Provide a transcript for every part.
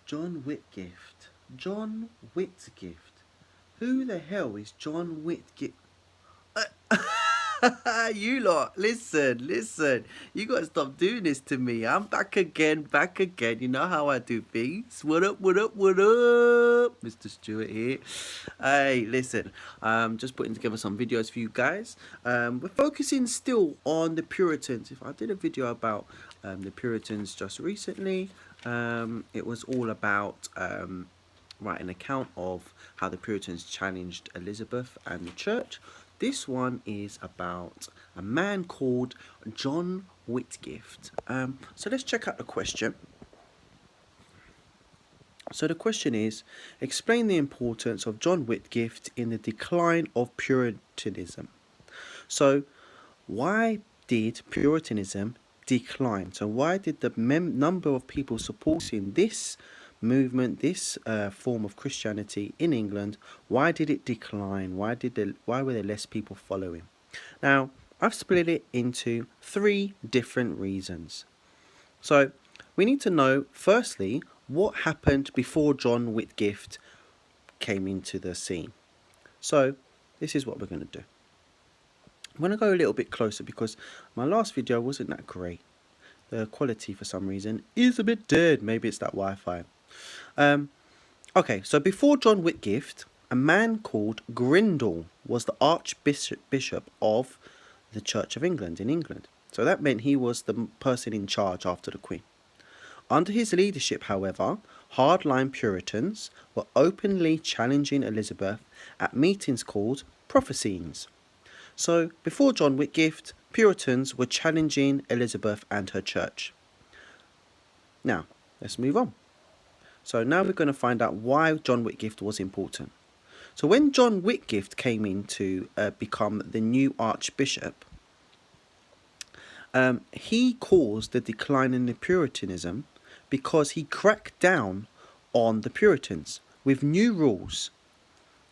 John Whitgift. John Whitgift. Who the hell is John Whitgift? You lot, listen. You gotta stop doing this to me. I'm back again. You know how I do things. What up? Mr. Stewart here. Hey, listen. Just putting together some videos for you guys. We're focusing still on the Puritans. If I did a video about the Puritans just recently, it was all about writing an account of how the Puritans challenged Elizabeth and the church. This one is about a man called John Whitgift. So let's check out the question. So the question is, explain the importance of John Whitgift in the decline of Puritanism. So why did Puritanism decline? So why did the number of people supporting this movement, this form of Christianity in England, why did it decline? Why were there less people following? Now, I've split it into 3 different reasons. So we need to know, firstly, what happened before John Whitgift came into the scene. So this is what we're going to do. I'm going to go a little bit closer because my last video wasn't that great. The quality for some reason is a bit dead. Maybe it's that Wi-Fi. Okay, so before John Whitgift, a man called Grindal was the Archbishop of the Church of England in England. So that meant he was the person in charge after the Queen. Under his leadership, however, hardline Puritans were openly challenging Elizabeth at meetings called prophecies. So before John Whitgift, Puritans were challenging Elizabeth and her church. Now, let's move on. So now we're going to find out why John Whitgift was important. So when John Whitgift came in to become the new Archbishop, he caused the decline in the Puritanism because he cracked down on the Puritans with new rules.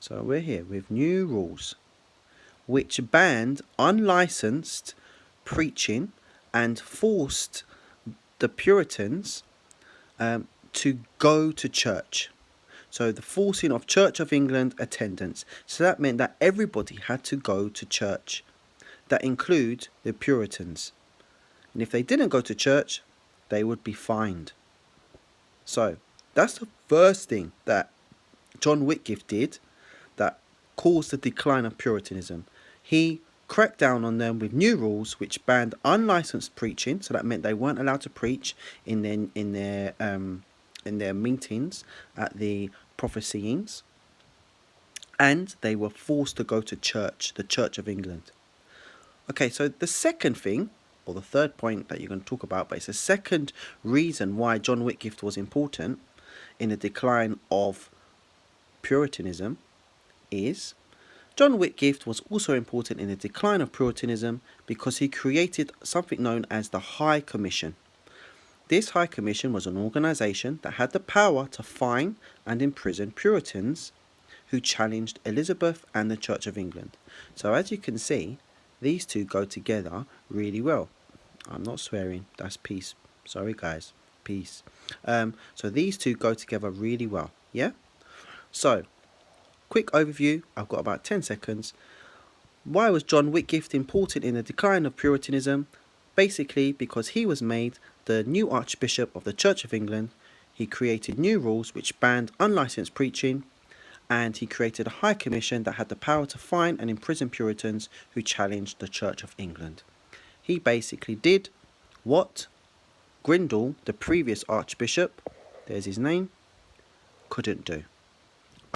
So we're here with new rules which banned unlicensed preaching and forced the Puritans to go to church. So the forcing of Church of England attendance. So that meant that everybody had to go to church. That include the Puritans. And if they didn't go to church, they would be fined. So that's the first thing that John Whitgift did that caused the decline of Puritanism. He cracked down on them with new rules which banned unlicensed preaching. So that meant they weren't allowed to preach in their meetings at the prophecies, and they were forced to go to church, the Church of England. Okay, so the second thing, or the third point that you're going to talk about, but it's the second reason why John Whitgift was important in the decline of Puritanism, is John Whitgift was also important in the decline of Puritanism because he created something known as the High Commission. This High Commission was an organisation that had the power to fine and imprison Puritans who challenged Elizabeth and the Church of England. So as you can see, these two go together really well. I'm not swearing, that's peace. Sorry guys, peace. So these two go together really well, yeah? So, quick overview, I've got about 10 seconds. Why was John Whitgift important in the decline of Puritanism? Basically because he was made the new Archbishop of the Church of England. He created new rules which banned unlicensed preaching, and he created a High Commission that had the power to fine and imprison Puritans who challenged the Church of England. He basically did what Grindal, the previous Archbishop, there's his name, couldn't do.